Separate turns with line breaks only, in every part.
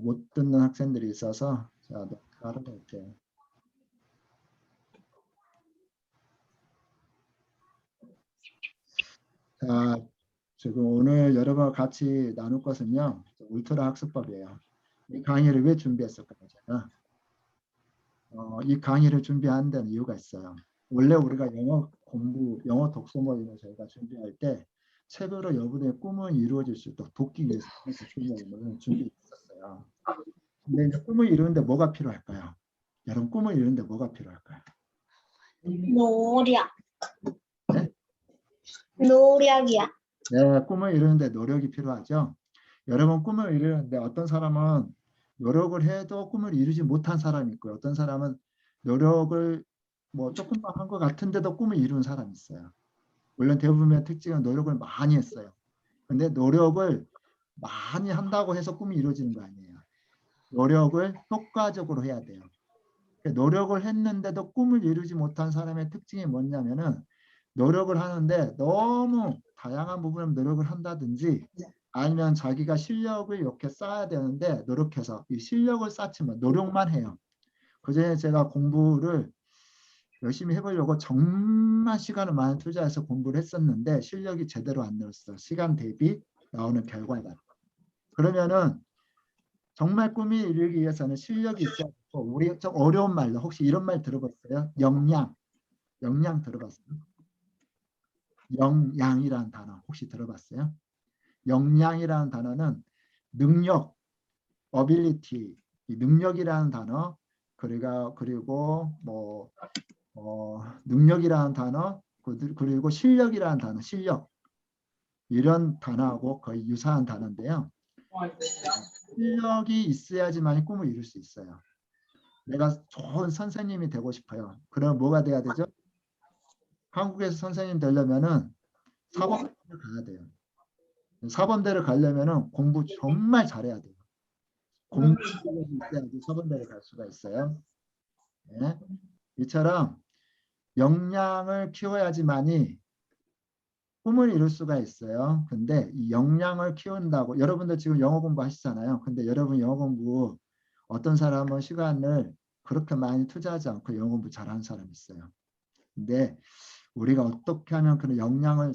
못 듣는 학생들이 있어서 제가 녹화를 할게요. 자, 지금 오늘 여러분과 같이 나눌 것은요, 울트라 학습법이에요. 이 강의를 왜 준비했을까요? 제가 이 강의를 준비한 데는 이유가 있어요. 원래 우리가 영어 공부, 영어 독서 모임을 저희가 준비할 때 책으로 여러분의 꿈은 이루어질 수 있도록 돕기 위해서 독서 모임을 준비했었어요. 근데 이제 꿈을 이루는데 뭐가 필요할까요? 여러분 꿈을 이루는데 뭐가 필요할까요?
노력.
네?
노력이야.
네, 꿈을 이루는데 노력이 필요하죠. 여러분 꿈을 이루는데 어떤 사람은 노력을 해도 꿈을 이루지 못한 사람이 있고요. 어떤 사람은 노력을 뭐 조금만 한 것 같은데도 꿈을 이루는 사람이 있어요. 물론 대부분의 특징은 노력을 많이 했어요. 근데 노력을 많이 한다고 해서 꿈이 이루어지는 거 아니에요. 노력을 효과적으로 해야 돼요. 노력을 했는데도 꿈을 이루지 못한 사람의 특징이 뭐냐면은 노력을 하는데 너무 다양한 부분에 노력을 한다든지 아니면 자기가 실력을 이렇게 쌓아야 되는데 노력해서 이 실력을 쌓지만 노력만 해요. 그전에 제가 공부를 열심히 해보려고 정말 시간을 많이 투자해서 공부를 했었는데 실력이 제대로 안 늘었어요. 시간 대비 나오는 결과가. 그러면은 정말 꿈이 이루기 위해서는 실력이 있어야 되고 우리 좀 어려운 말로 혹시 이런 말 들어봤어요? 역량 들어봤어요? 역량이라는 단어 혹시 들어봤어요? 역량이라는 단어는 능력, ability, 이 능력이라는 단어 그리고 뭐 능력이라는 단어 그리고 실력이라는 단어 실력 이런 단어하고 거의 유사한 단어인데요. 실력이 있어야지만 꿈을 이룰 수 있어요. 내가 좋은 선생님이 되고 싶어요. 그럼 뭐가 돼야 되죠? 한국에서 선생님 되려면은 사범대를 가야 돼요. 사범대를 가려면은 공부 정말 잘해야 돼요. 공부 실력이 있어야지 사범대를 갈 수가 있어요. 네. 이처럼 역량을 키워야지만이 꿈을 이룰 수가 있어요. 근데 이 역량을 키운다고 여러분들 지금 영어 공부 하시잖아요. 근데 여러분 영어 공부 어떤 사람은 시간을 그렇게 많이 투자하지 않고 영어 공부 잘하는 사람이 있어요. 근데 우리가 어떻게 하면 그런 역량을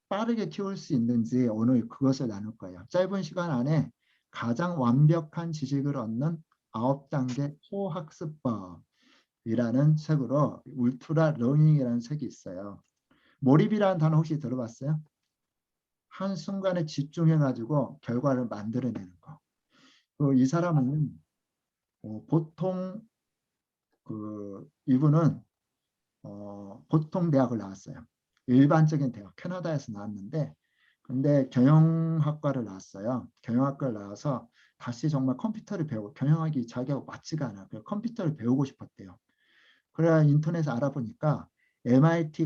빠르게 키울 수 있는지 오늘 그것을 나눌 거예요. 짧은 시간 안에 가장 완벽한 지식을 얻는 9단계 초학습법이라는 책으로 울트라 러닝이라는 책이 있어요. 몰입이라는 단어 혹시 들어봤어요? 한순간에 집중해가지고 결과를 만들어내는 거. 이 사람은 보통 이분은 보통 대학을 나왔어요. 일반적인 대학, 캐나다에서 나왔는데 근데 경영학과를 나왔어요. 경영학과를 나와서 다시 정말 컴퓨터를 배우고 경영학이 자기하고 맞지가 않아요. 컴퓨터를 배우고 싶었대요. 그래야 인터넷에 알아보니까 MIT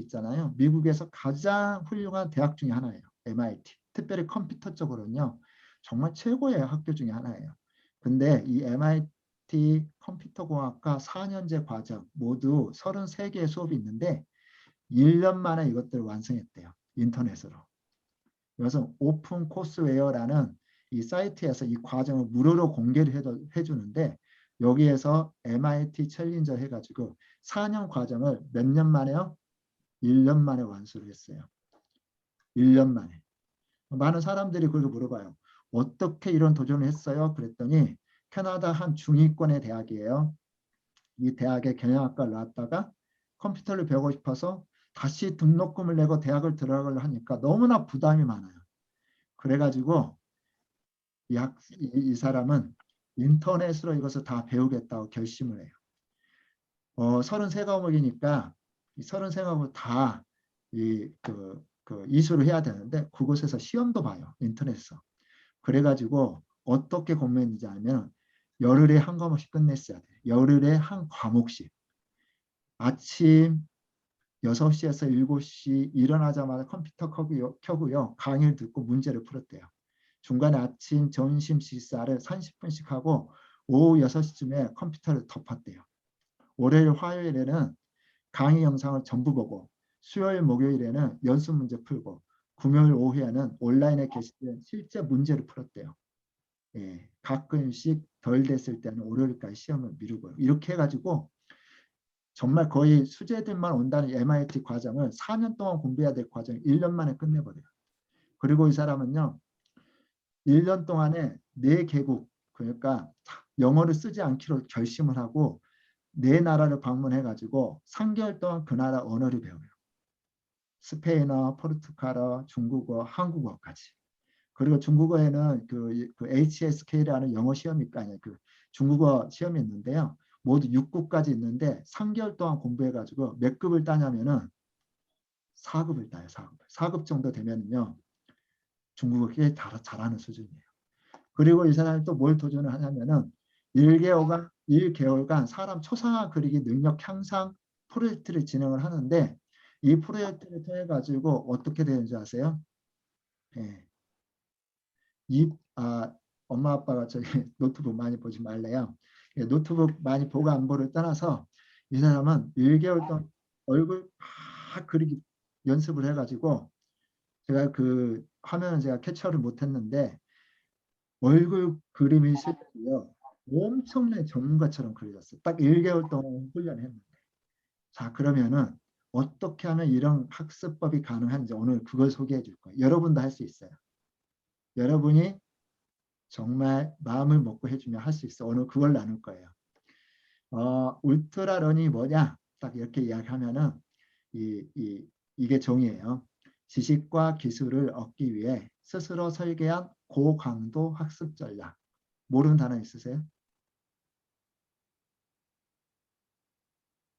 있잖아요. 미국에서 가장 훌륭한 대학 중에 하나예요. MIT. 특별히 컴퓨터 쪽으로는요. 정말 최고의 학교 중에 하나예요. 근데 이 MIT 컴퓨터공학과 4년제 과정 모두 33개의 수업이 있는데 1년 만에 이것들을 완성했대요. 인터넷으로. 그래서 오픈 코스웨어라는 이 사이트에서 이 과정을 무료로 공개를 해주는데 여기에서 MIT 챌린저 해가지고 4년 과정을 몇 년 만에요? 1년 만에 완수를 했어요. 1년 만에. 많은 사람들이 그걸 물어봐요. 어떻게 이런 도전을 했어요? 그랬더니 캐나다 한 중위권의 대학이에요. 이 대학에 경영학과를 나왔다가 컴퓨터를 배우고 싶어서 다시 등록금을 내고 대학을 들어가려 하니까 너무나 부담이 많아요. 그래가지고 이 사람은 인터넷으로 이것을 다 배우겠다고 결심을 해요. 33과목이니까 이 33과목을 다 이수를 해야 되는데 그곳에서 시험도 봐요. 인터넷에서. 그래가지고 어떻게 공부했는지 알면 열흘에 한 과목씩 끝냈어야 돼요. 열흘에 한 과목씩. 아침 6시에서 7시 일어나자마자 컴퓨터 켜고요. 강의를 듣고 문제를 풀었대요. 중간에 아침, 점심, 식사를 30분씩 하고 오후 6시쯤에 컴퓨터를 덮었대요. 월요일, 화요일에는 강의 영상을 전부 보고 수요일, 목요일에는 연습 문제 풀고 금요일 오후에는 온라인에 게시된 실제 문제를 풀었대요. 가끔씩 덜 됐을 때는 월요일까지 시험을 미루고요. 이렇게 해가지고 정말 거의 수재들만 온다는 MIT 과정을 4년 동안 공부해야 될 과정을 1년 만에 끝내버려요. 그리고 이 사람은요. 1년 동안에 4개국 그러니까 영어를 쓰지 않기로 결심을 하고 4나라를 방문해가지고 3개월 동안 그 나라 언어를 배워요. 스페인어, 포르투갈어, 중국어, 한국어까지. 그리고 중국어에는 그 HSK라는 영어 시험이 아니 그 중국어 시험이 있는데요. 모두 6급까지 있는데 3개월 동안 공부해가지고 몇 급을 따냐면은 4급을 따요. 4급. 4급 정도 되면요. 중국어 꽤 잘하는 수준이에요. 그리고 이 사람이 또 뭘 도전을 하냐면은 1개월간 사람 초상화 그리기 능력 향상 프로젝트를 진행을 하는데 이 프로젝트를 통해 가지고 어떻게 되는지 아세요? 예. 엄마 아빠가 저기 노트북 많이 보지 말래요. 예, 노트북 많이 보고 안 보를 떠나서 이 사람은 1개월 동안 얼굴 막 그리기 연습을 해가지고 제가 그 화면을 제가 캡처를 못했는데 얼굴 그림이 실제요 엄청나게 전문가처럼 그려졌어요. 딱 1개월 동안 훈련했는데. 자 그러면은 어떻게 하면 이런 학습법이 가능한지 오늘 그걸 소개해 줄 거예요. 여러분도 할 수 있어요. 여러분이 정말 마음을 먹고 해주면 할 수 있어. 오늘 그걸 나눌 거예요. 울트라런이 뭐냐? 딱 이렇게 이야기하면은 이게 종이에요. 지식과 기술을 얻기 위해 스스로 설계한 고강도 학습 전략. 모르는 단어 있으세요?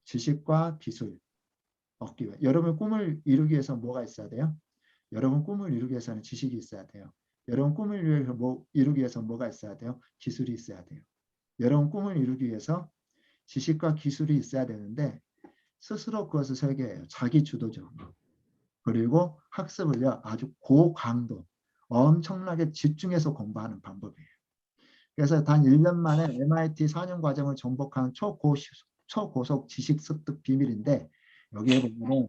지식과 기술 얻기 위해. 여러분 꿈을 이루기 위해서 뭐가 있어야 돼요? 여러분 꿈을 이루기 위해서는 지식이 있어야 돼요. 여러분 꿈을 이루기 위해서 뭐가 있어야 돼요? 기술이 있어야 돼요. 여러분 꿈을 이루기 위해서 지식과 기술이 있어야 되는데 스스로 그것을 설계해요. 자기 주도적으로. 그리고 학습을요. 아주 고강도, 엄청나게 집중해서 공부하는 방법이에요. 그래서 단 1년 만에 MIT 4년 과정을 정복한 초고속 지식 습득 비밀인데 여기에 보면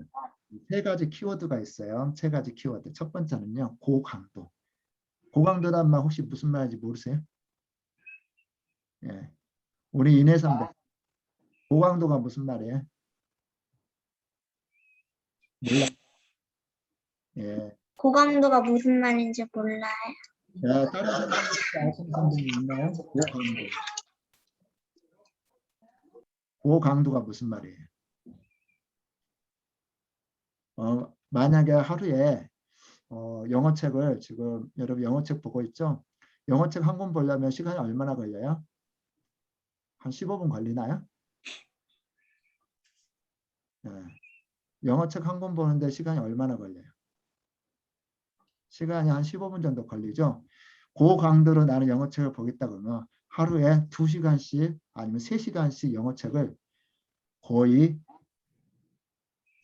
세 가지 키워드가 있어요. 세 가지 키워드. 첫 번째는요. 고강도. 고강도란 말 혹시 무슨 말인지 모르세요? 예. 우리 이내 선배. 고강도가 무슨 말이에요? 몰라. 예.
고강도가 무슨 말인지 몰라요.
자, 다른 선생님 아시는 선생님 있나요? 고강도. 고강도가 무슨 말이에요? 만약에 하루에 영어책을 지금 여러분 영어책 보고 있죠? 영어책 한 권 보려면 시간이 얼마나 걸려요? 한 15분 걸리나요? 네. 영어책 한 권 보는데 시간이 얼마나 걸려요? 시간이 한 15분 정도 걸리죠? 고강도로 나는 영어책을 보겠다 그러면 하루에 2시간씩 아니면 3시간씩 영어책을 거의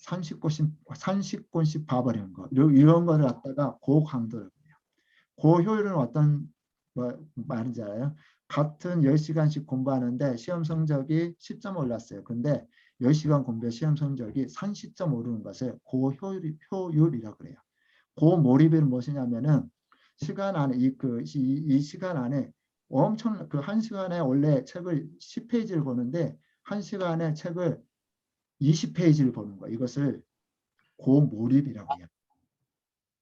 30권씩 봐버리는 거. 이런 거를 갖다가 고강도라고 해요. 고효율은 어떤 말인지 알아요? 같은 10시간씩 공부하는데 시험 성적이 10점 올랐어요. 근데 10시간 공부에 시험 성적이 30점 오르는 것을 고효율이라고 그래요. 고몰입은 무엇이냐면은 시간 안에 이 시간 안에 엄청 그 한 시간에 원래 책을 10페이지를 보는데 한 시간에 책을 20페이지를 보는 거예요. 이것을 고몰입이라고 해요.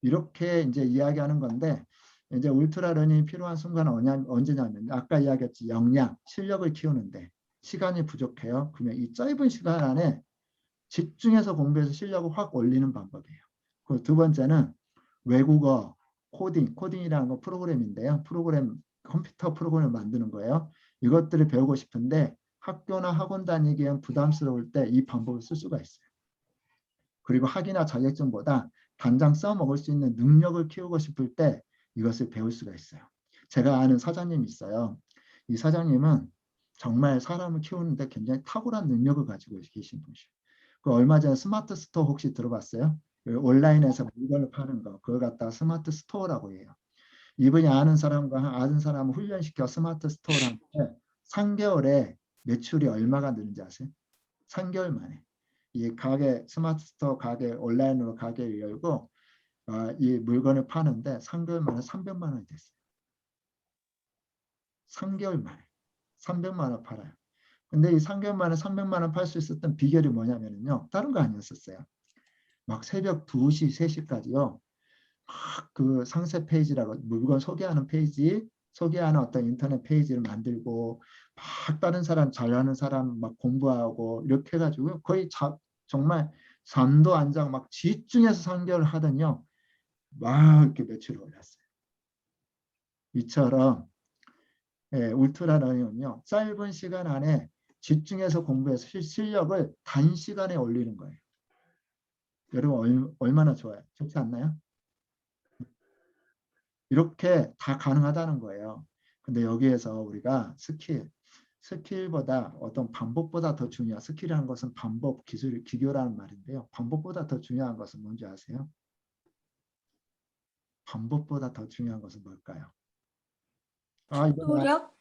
이렇게 이제 이야기하는 건데 이제 울트라런이 필요한 순간은 언제냐면 아까 이야기했지 역량, 실력을 키우는데 시간이 부족해요. 그러면 이 짧은 시간 안에 집중해서 공부해서 실력을 확 올리는 방법이에요. 그 두 번째는 외국어, 코딩이라는 거 프로그램인데요. 컴퓨터 프로그램을 만드는 거예요. 이것들을 배우고 싶은데 학교나 학원 다니기엔 부담스러울 때 이 방법을 쓸 수가 있어요. 그리고 학위나 자격증보다 당장 써먹을 수 있는 능력을 키우고 싶을 때 이것을 배울 수가 있어요. 제가 아는 사장님이 있어요. 이 사장님은 정말 사람을 키우는데 굉장히 탁월한 능력을 가지고 계신 분이에요. 그 얼마 전에 스마트 스토어 혹시 들어봤어요? 그 온라인에서 물건을 파는 거 그걸 갖다가 스마트 스토어라고 해요. 이분이 아는 사람을 훈련시켜 스마트 스토어를 하는데 3개월에 매출이 얼마가 느는지 아세요? 3개월 만에. 이 가게 스마트 스토어 가게 온라인으로 가게를 열고 이 물건을 파는데 3개월 만에 300만 원이 됐어요. 3개월 만에 300만 원 팔아요. 근데 이 3개월 만에 300만 원 팔 수 있었던 비결이 뭐냐면요. 다른 거 아니었었어요. 막 새벽 2시, 3시까지요. 막 그 상세 페이지라고 물건 소개하는 페이지, 소개하는 어떤 인터넷 페이지를 만들고 막 다른 사람 잘하는 사람 막 공부하고 이렇게 해가지고 거의 정말 잠도 안 자고 막 집중해서 상견을 하더니요. 막 이렇게 매출이 올랐어요. 이처럼 울트라 러닝은요. 짧은 시간 안에 집중해서 공부해서 실력을 단시간에 올리는 거예요. 여러분 얼마나 좋아요? 좋지 않나요? 이렇게 다 가능하다는 거예요. 근데 여기에서 우리가 스킬보다 어떤 방법보다 더 중요한 스킬이라는 것은 방법, 기술, 기교라는 말인데요. 방법보다 더 중요한 것은 뭔지 아세요? 방법보다 더 중요한 것은 뭘까요? 이거
노력?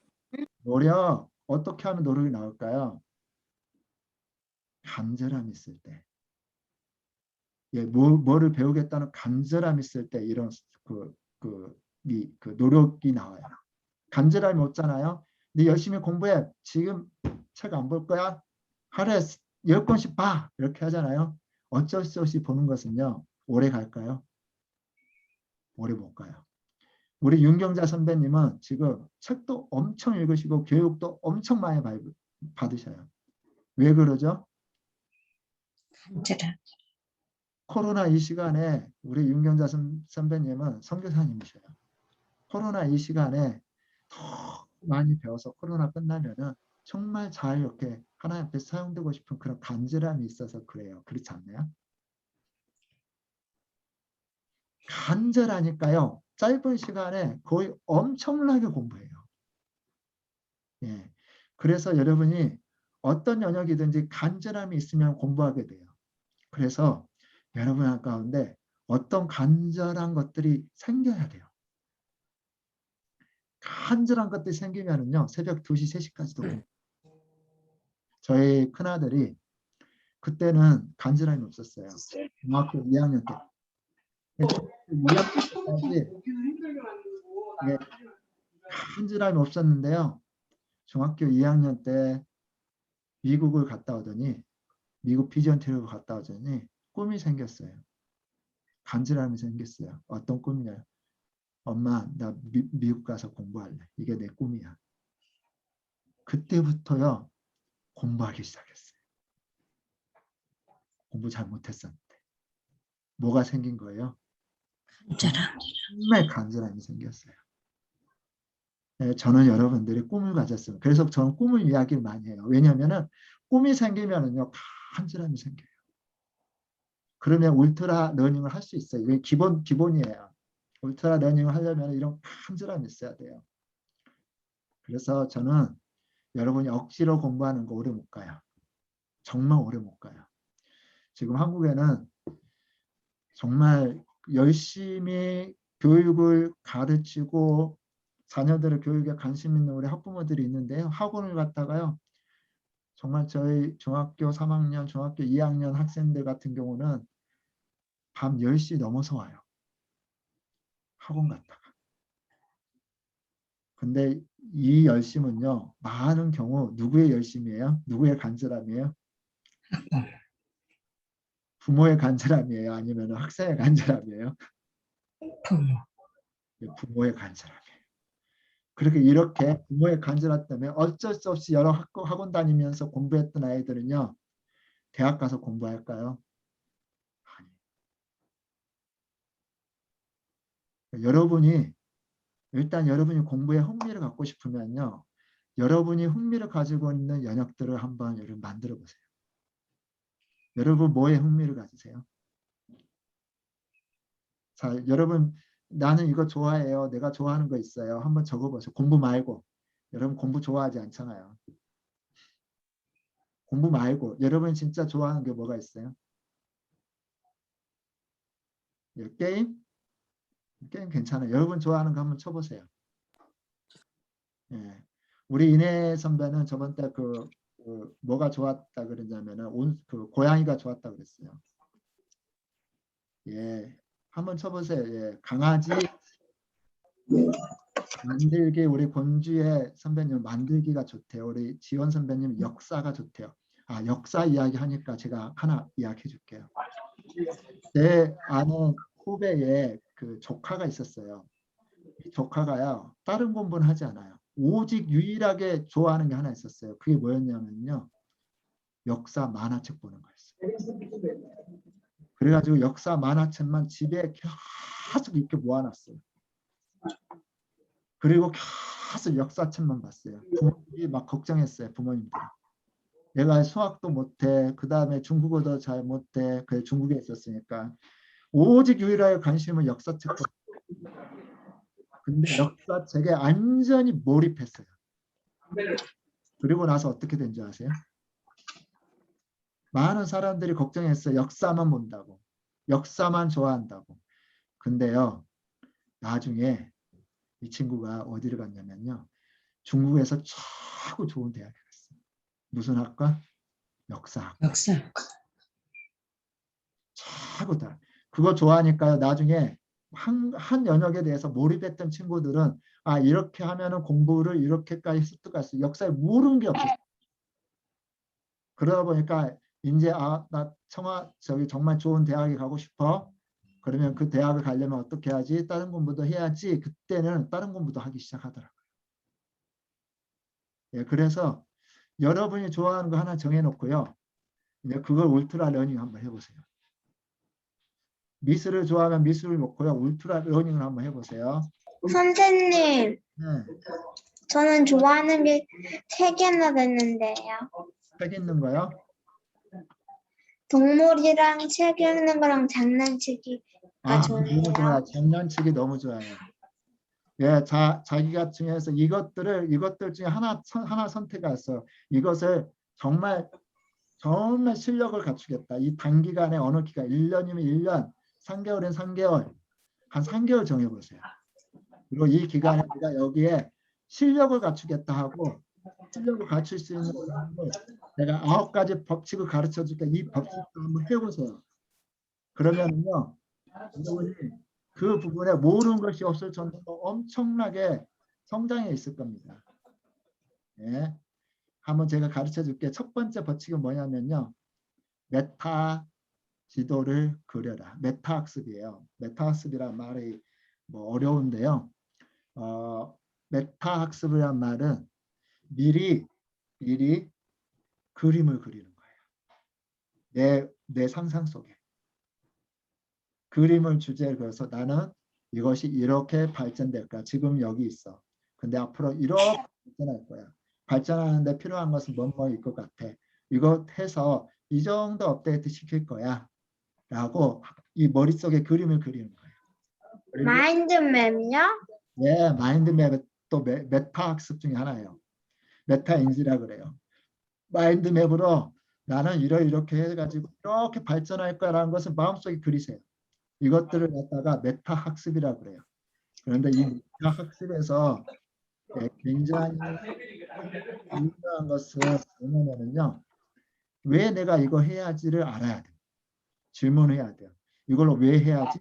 노력. 어떻게 하면 노력이 나올까요? 간절함이 있을 때. 뭐를 배우겠다는 간절함이 있을 때 이런 그 노력이 나와요. 간절함이 없잖아요. 네 열심히 공부해. 지금 책 안 볼 거야? 하루에 10권씩 봐. 이렇게 하잖아요. 어쩔 수 없이 보는 것은요. 오래 갈까요? 오래 못 가요. 우리 윤경자 선배님은 지금 책도 엄청 읽으시고 교육도 엄청 많이 받으셔요. 왜 그러죠?
간절함.
코로나 이 시간에 우리 윤경자 선배님은 선교사님이셔요. 코로나 이 시간에 더 많이 배워서 코로나 끝나면은 정말 잘 이렇게 하나님 앞에 사용되고 싶은 그런 간절함이 있어서 그래요. 그렇지 않나요? 간절하니까요. 짧은 시간에 거의 엄청나게 공부해요. 예. 그래서 여러분이 어떤 영역이든지 간절함이 있으면 공부하게 돼요. 그래서 여러분 가운데 어떤 간절한 것들이 생겨야 돼요. 간절한 것들이 생기면은요. 새벽 2시, 3시까지도 공부. 저희 큰아들이 그때는 간절함이 없었어요. 중학교 2학년 때. 중학교 2학년 때까지 간절함이 없었는데요. 중학교 2학년 때 미국을 갔다 오더니 미국 비전 트립을 갔다 오더니 꿈이 생겼어요. 간절함이 생겼어요. 어떤 꿈이냐? 엄마, 나 미국 가서 공부할래. 이게 내 꿈이야. 그때부터요. 공부하기 시작했어요. 공부 잘 못했었는데. 뭐가 생긴 거예요?
간절함.
정말 간절함이 생겼어요. 저는 여러분들이 꿈을 가졌어요. 그래서 저는 꿈을 이야기를 많이 해요. 왜냐하면 꿈이 생기면은요. 간절함이 생겨요. 그러면 울트라 러닝을 할 수 있어요. 이게 기본이에요. 울트라 러닝을 하려면 이런 간절함이 있어야 돼요. 그래서 저는 여러분이 억지로 공부하는 거 오래 못 가요. 정말 오래 못 가요. 지금 한국에는 정말 열심히 교육을 가르치고 자녀들의 교육에 관심 있는 우리 학부모들이 있는데요. 학원을 갔다가요. 정말 저희 중학교 3학년, 중학교 2학년 학생들 같은 경우는 밤 10시 넘어서 와요. 학원 갔다가. 근데 이 열심은요. 많은 경우 누구의 열심이에요? 누구의 간절함이에요? 부모의 간절함이에요? 아니면 학생의 간절함이에요?
부모.
부모의 간절함이에요. 그렇게 이렇게 부모의 간절함 때문에 어쩔 수 없이 여러 학원 다니면서 공부했던 아이들은요. 대학 가서 공부할까요? 아니. 여러분이 일단 여러분이 공부에 흥미를 갖고 싶으면요. 여러분이 흥미를 가지고 있는 영역들을 한번 여러분 만들어 보세요. 여러분 뭐에 흥미를 가지세요? 자, 여러분 나는 이거 좋아해요. 내가 좋아하는 거 있어요. 한번 적어보세요. 공부 말고. 여러분 공부 좋아하지 않잖아요. 공부 말고 여러분 진짜 좋아하는 게 뭐가 있어요? 게임? 게임 괜찮아요. 여러분 좋아하는 거 한번 쳐보세요. 예. 우리 이내 선배는 저번 때 뭐가 좋았다 그러냐면은 그 고양이가 좋았다 그랬어요. 예. 한번 쳐보세요. 예. 강아지 만들기 우리 권주의 선배님 만들기가 좋대요. 우리 지원 선배님 역사가 좋대요. 아, 역사 이야기 하니까 제가 하나 이야기해 줄게요. 제 아는 후배에 그 조카가 있었어요. 이 조카가요, 다른 공부는 하지 않아요. 오직 유일하게 좋아하는 게 하나 있었어요. 그게 뭐였냐면요, 역사 만화책 보는 거였어요. 그래가지고 역사 만화책만 집에 계속 이렇게 모아놨어요. 그리고 계속 역사책만 봤어요. 부모님이 막 걱정했어요. 부모님들이. 얘가 수학도 못해. 그 다음에 중국어도 잘 못해. 그래 중국에 있었으니까. 오직 유일하게 관심은 역사책. 근데 역사책에 완전히 몰입했어요. 그리고 나서 어떻게 된 줄 아세요? 많은 사람들이 걱정했어요. 역사만 본다고. 역사만 좋아한다고. 근데요, 나중에 이 친구가 어디를 갔냐면요. 중국에서 최고 좋은 대학에 갔어요. 무슨 학과? 역사학.
역사.
최고다. 그거 좋아하니까요. 나중에 한 영역에 대해서 몰입했던 친구들은 아, 이렇게 하면은 공부를 이렇게까지 습득할 수 역사에 모르는 게 없었어요. 그러다 보니까 이제 아, 나 저기 정말 좋은 대학에 가고 싶어. 그러면 그 대학을 가려면 어떻게 해야지? 다른 공부도 해야지. 그때는 다른 공부도 하기 시작하더라고요. 예, 그래서 여러분이 좋아하는 거 하나 정해놓고요. 이제 그걸 울트라 러닝 한번 해보세요. 미술을 좋아하면 미술을 놓고요. 울트라 러닝을 한번 해보세요.
선생님,
네,
저는 좋아하는 게 3개나 됐는데요.
책 읽는 거요.
동물이랑 책 읽는 거랑 장난치기가
아, 너무 좋아요.
좋네요.
장난치기 너무 좋아요. 예, 자기가 중에서 이것들 중에 하나 선택했어요. 이것을 정말 실력을 갖추겠다. 이 단기간에 어느 기간, 1년이면 1년, 3개월이면 3개월, 한 3개월 정해보세요. 그리고 이 기간에 내가 여기에 실력을 갖추겠다 하고 실력을 갖출 수 있는 방법을 내가 9가지 법칙을 가르쳐 줄게. 이 법칙을 한번 해보세요. 그러면요, 여러분이 그 부분에 모르는 것이 없을 정도로 엄청나게 성장해 있을 겁니다. 예. 한번 제가 가르쳐 줄게. 첫 번째 법칙은 뭐냐면요. 메타 지도를 그려라. 메타 학습이에요. 메타 학습이란 말이 뭐 어려운데요. 메타 학습이란 말은 미리 그림을 그리는 거예요. 내 상상 속에. 그림을 주제로 그려서 나는 이것이 이렇게 발전될 거야. 지금 여기 있어. 근데 앞으로 이렇게 발전할 거야. 발전하는데 필요한 것은 뭐일 것 같아. 이거 해서 이 정도 업데이트 시킬 거야. 라고 이 머릿속에 그림을 그리는 거예요. 그리고
마인드맵요?
예, 마인드맵은 또 메타 학습 중에 하나예요. 메타 인지라 그래요. 마인드맵으로 나는 이렇게 해가지고 이렇게 발전할 거라는 것을 마음속에 그리세요. 이것들을 갖다가 메타 학습이라고 그래요. 그런데 이 메타 학습에서 굉장히 중요한 것은 뭐냐면요. 왜 내가 이거 해야지를 알아야 돼요. 질문해야 돼요. 이걸로 왜 해야지?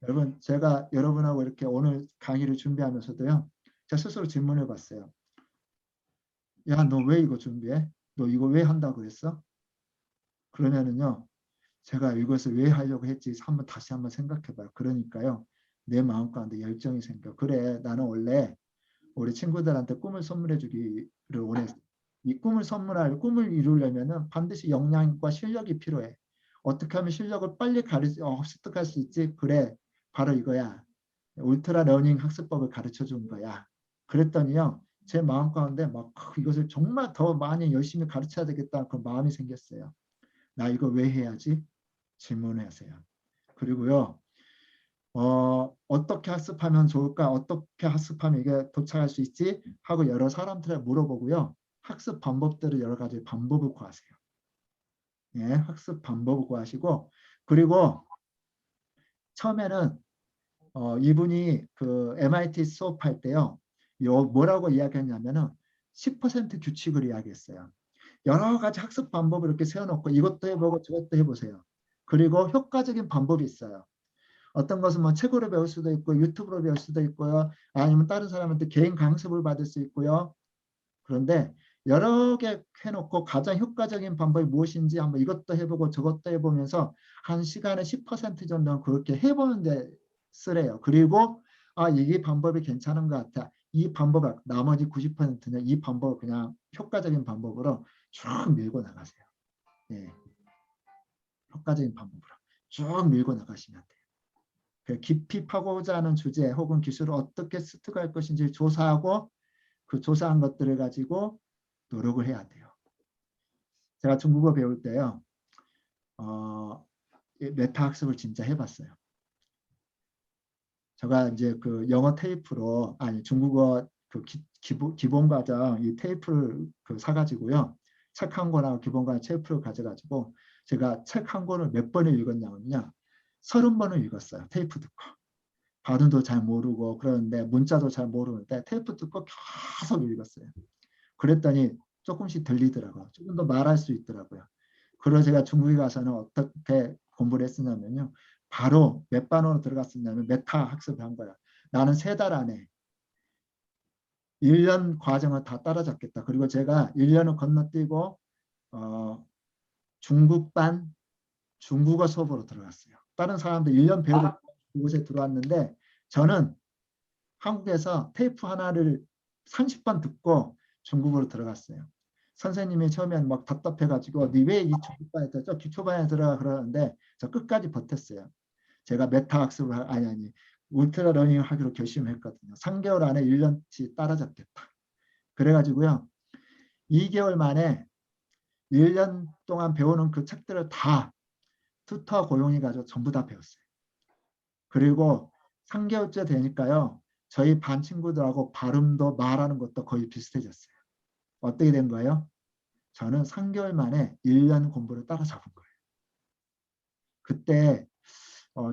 여러분, 제가 여러분하고 이렇게 오늘 강의를 준비하면서도요. 제가 스스로 질문해 봤어요. 야, 너 왜 이거 준비해? 너 이거 왜 한다고 그랬어? 그러면은요. 제가 이것을 왜 하려고 했지 다시 한번 생각해 봐요. 그러니까요. 내 마음 가운데 열정이 생겨. 그래, 나는 원래 우리 친구들한테 꿈을 선물해 주기를 원했어. 이 꿈을 이루려면은 반드시 역량과 실력이 필요해. 어떻게 하면 실력을 빨리 습득할 수 있지? 그래, 바로 이거야. 울트라 러닝 학습법을 가르쳐 준 거야. 그랬더니요, 제 마음 가운데 막 이것을 정말 더 많이 열심히 가르쳐야 되겠다 그 마음이 생겼어요. 나 이거 왜 해야지? 질문하세요. 그리고요, 어떻게 학습하면 좋을까? 어떻게 학습하면 이게 도착할 수 있지? 하고 여러 사람들에 물어보고요. 학습 방법들을 여러 가지 방법을 구하세요. 예, 학습 방법을 구하시고, 그리고 처음에는 이분이 그 MIT 수업할 때요. 뭐라고 이야기했냐면은 10% 규칙을 이야기했어요. 여러 가지 학습 방법을 이렇게 세워놓고 이것도 해보고 저것도 해보세요. 그리고 효과적인 방법이 있어요. 어떤 것은 뭐 책으로 배울 수도 있고 유튜브로 배울 수도 있고요. 아니면 다른 사람한테 개인 강습을 받을 수 있고요. 그런데 여러 개 해놓고 가장 효과적인 방법이 무엇인지 한번 이것도 해보고 저것도 해보면서 한 시간에 10% 정도는 그렇게 해보는데 쓰래요. 그리고 이게 방법이 괜찮은 것 같아. 이 방법을 나머지 90%는 이 방법을 그냥 효과적인 방법으로 쭉 밀고 나가세요. 예, 효과적인 방법으로 쭉 밀고 나가시면 돼요. 그 깊이 파고자 하는 주제 혹은 기술을 어떻게 습득할 것인지 조사하고 그 조사한 것들을 가지고 노력을 해야 돼요. 제가 중국어 배울 때요. 메타 학습을 진짜 해봤어요. 제가 이제 그 영어 테이프로 중국어 그 기본 과정 이 테이프를 사가지고요. 책 한 권하고 기본 과정 테이프를 가져가지고 제가 책 한 권을 몇 번을 읽었냐면요. 30번을 읽었어요. 테이프 듣고. 발음도 잘 모르고 그러는데 문자도 잘 모르는데 테이프 듣고 계속 읽었어요. 그랬더니 조금씩 들리더라고요. 조금 더 말할 수 있더라고요. 그래서 제가 중국에 가서는 어떻게 공부를 했었냐면요. 바로 몇 반으로 들어갔었냐면 메타 학습을 한 거야. 나는 3달 안에 1년 과정을 다 따라잡겠다. 그리고 제가 1년을 건너뛰고 중국반 중국어 수업으로 들어갔어요. 다른 사람들 1년 배우고 그곳에 들어왔는데 저는 한국에서 테이프 하나를 30번 듣고 중국어로 들어갔어요. 선생님이 처음엔 막 답답해가지고 니 왜 이 중국반에 저 기초반에 들어가 그러는데 저 끝까지 버텼어요. 제가 메타 학습을 울트라 러닝 하기로 결심했거든요. 3개월 안에 1년치 따라잡겠다. 그래가지고요. 2개월 만에 1년 동안 배우는 그 책들을 다 튜터 고용해가지고 전부 다 배웠어요. 그리고 3개월째 되니까요. 저희 반 친구들하고 발음도 말하는 것도 거의 비슷해졌어요. 어떻게 된 거예요? 저는 3개월 만에 1년 공부를 따라잡은 거예요. 그때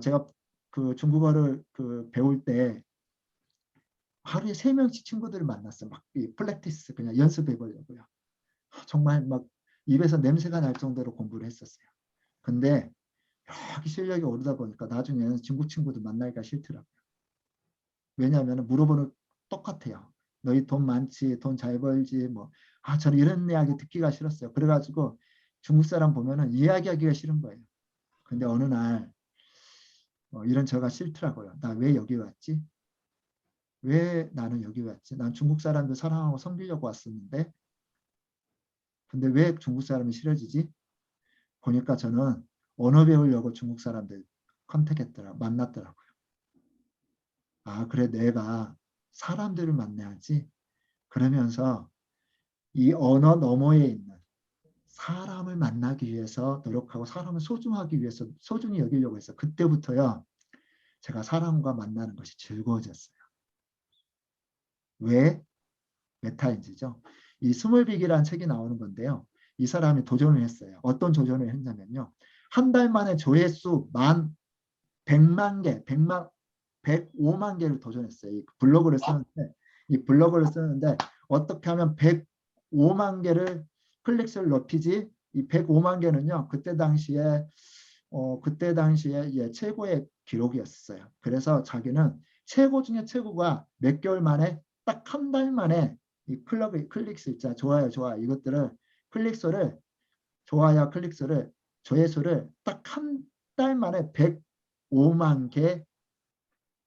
제가 그 중국어를 배울 때 하루에 3명씩 친구들을 만났어요. 막 플래티스 그냥 연습해 보려고요. 정말 막 입에서 냄새가 날 정도로 공부를 했었어요. 근데 여기 실력이 오르다 보니까 나중에는 중국 친구들 만나기가 싫더라고요. 왜냐하면 물어보는 똑같아요. 너희 돈 많지, 돈 잘 벌지, 뭐. 저는 이런 이야기 듣기가 싫었어요. 그래가지고 중국 사람 보면은 이야기하기가 싫은 거예요. 근데 어느 날 이런 저가 싫더라고요. 나 왜 여기 왔지? 왜 나는 여기 왔지? 난 중국 사람들 사랑하고 섬기려고 왔었는데 근데 왜 중국 사람이 싫어지지? 보니까 저는 언어 배우려고 중국 사람들 만났더라고요. 그래 내가 사람들을 만나야지. 그러면서 이 언어 너머에 있는 사람을 만나기 위해서 노력하고 사람을 소중하기 위해서 소중히 여기려고 했어요. 그때부터요. 제가 사람과 만나는 것이 즐거워졌어요. 왜? 메타인지죠. 이 스몰빅이라는 책이 나오는 건데요. 이 사람이 도전을 했어요. 어떤 도전을 했냐면요. 한 달 만에 조회수 100만 개, 105만 개를 도전했어요. 이 블로그를 쓰는데 어떻게 하면 105만 개를 클릭수를 높이지 이 105만 개는요. 그때 당시에 최고의 기록이었어요. 그래서 자기는 최고 중에 최고가 몇 개월 만에 딱 한 달 만에 이 클릭수 있잖아. 좋아요 이것들을 클릭수를 좋아요 클릭수를 조회수를 딱 한 달 만에 105만 개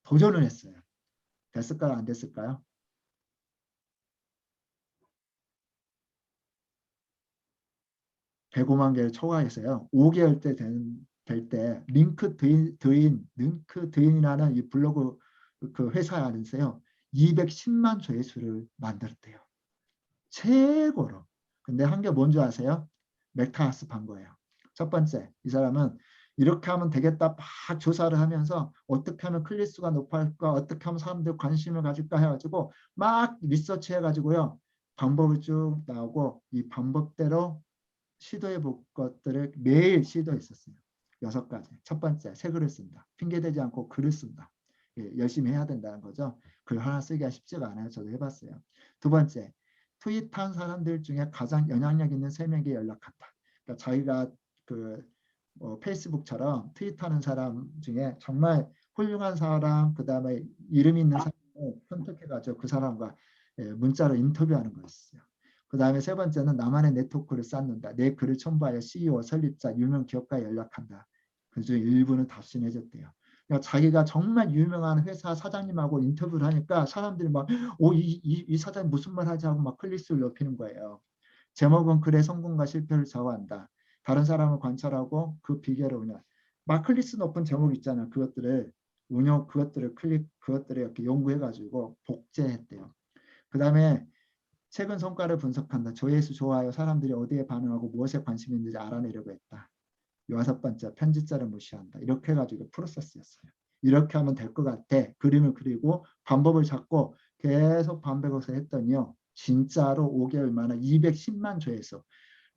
도전을 했어요. 됐을까요? 안 됐을까요? 105만 개를 초과해서요. 5개월 될 때 링크드인이라는 이 블로그 그 회사 안에서요. 210만 조회수를 만들었대요. 최고로. 근데 한 게 뭔지 아세요? 메타학습한 거예요. 첫 번째, 이 사람은 이렇게 하면 되겠다 막 조사를 하면서 어떻게 하면 클릭수가 높을까 어떻게 하면 사람들 관심을 가질까 해가지고 막 리서치 해가지고요. 방법을 쭉 나오고 이 방법대로 시도해 볼 것들을 매일 시도했었어요. 6가지. 첫 번째, 새 글을 쓴다. 핑계대지 않고 글을 쓴다. 열심히 해야 된다는 거죠. 글 하나 쓰기가 쉽지가 않아요. 저도 해봤어요. 두 번째, 트윗한 사람들 중에 가장 영향력 있는 3명에게 연락한다. 그러니까 자기가 페이스북처럼 트윗하는 사람 중에 정말 훌륭한 사람, 그 다음에 이름 있는 사람을 선택해가지고 그 사람과 문자로 인터뷰하는 거였어요. 그 다음에 세 번째는 나만의 네트워크를 쌓는다. 내 글을 첨부하여 CEO, 설립자, 유명 기업가에 연락한다. 그중 일부는 답신해줬대요. 그러니까 자기가 정말 유명한 회사 사장님하고 인터뷰를 하니까 사람들이 막, 이 사장님 무슨 말 하지 하고 막 클릭수를 높이는 거예요. 제목은 글의 성공과 실패를 좌우한다. 다른 사람을 관찰하고 그 비결을 막 클릭수 높은 제목 있잖아요. 그것들을 이렇게 연구해가지고 복제했대요. 그 다음에 최근 성과를 분석한다. 조회수, 좋아요, 사람들이 어디에 반응하고 무엇에 관심이 있는지 알아내려고 했다. 여섯 번째, 편집자를 무시한다. 이렇게 해가지고 프로세스였어요. 이렇게 하면 될 것 같아. 그림을 그리고 방법을 찾고 계속 반복해서 했더니요. 진짜로 5개월 만에 210만 조회수.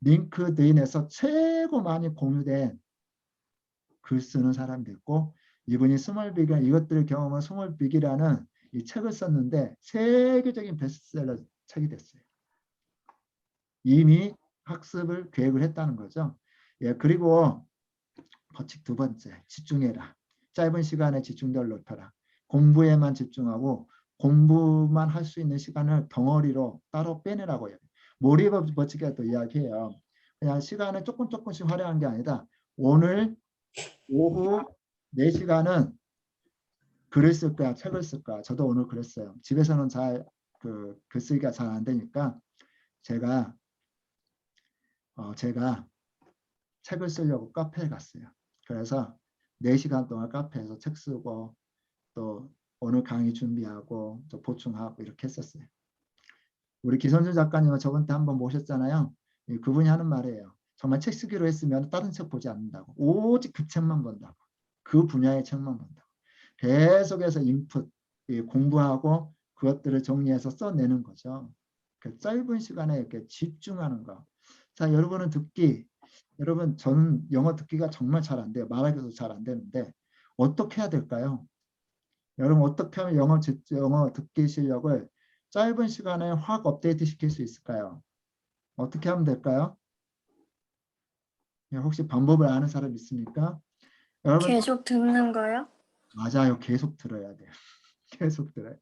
링크드인에서 최고 많이 공유된 글 쓰는 사람이 됐고, 이분이 스몰빅이나 이것들을 경험한 스몰빅이라는 이 책을 썼는데 세계적인 베스트셀러 책이 됐어요. 이미 학습을 계획을 했다는 거죠. 예, 그리고 법칙 두 번째, 집중해라. 짧은 시간에 집중력을 높여라. 공부에만 집중하고 공부만 할 수 있는 시간을 덩어리로 따로 빼내라고 해요. 몰입 법칙에도 이야기해요. 그냥 시간을 조금씩 활용한 게 아니다. 오늘 오후 4시간은 글을 쓸 거야, 책을 쓸 거야. 저도 오늘 그랬어요. 집에서는 잘 글쓰기가 잘 안 되니까 제가 책을 쓰려고 카페에 갔어요. 그래서 4시간 동안 카페에서 책 쓰고 또 오늘 강의 준비하고 또 보충하고 이렇게 했었어요. 우리 기선주 작가님은 저번 때 한번 모셨잖아요. 그분이 하는 말이에요. 정말 책 쓰기로 했으면 다른 책 보지 않는다고. 오직 그 책만 본다고. 그 분야의 책만 본다고. 계속해서 인풋, 공부하고 그것들을 정리해서 써내는 거죠. 그 짧은 시간에 이렇게 집중하는 거. 자, 여러분은 여러분 저는 영어 듣기가 정말 잘 안 돼요. 말하기도 잘 안 되는데 어떻게 해야 될까요? 여러분 어떻게 하면 영어 듣기 실력을 짧은 시간에 확 업데이트 시킬 수 있을까요? 어떻게 하면 될까요? 혹시 방법을 아는 사람 있습니까? 여러분
계속 듣는 거요?
맞아요. 계속 들어야 돼요. 계속 들어요.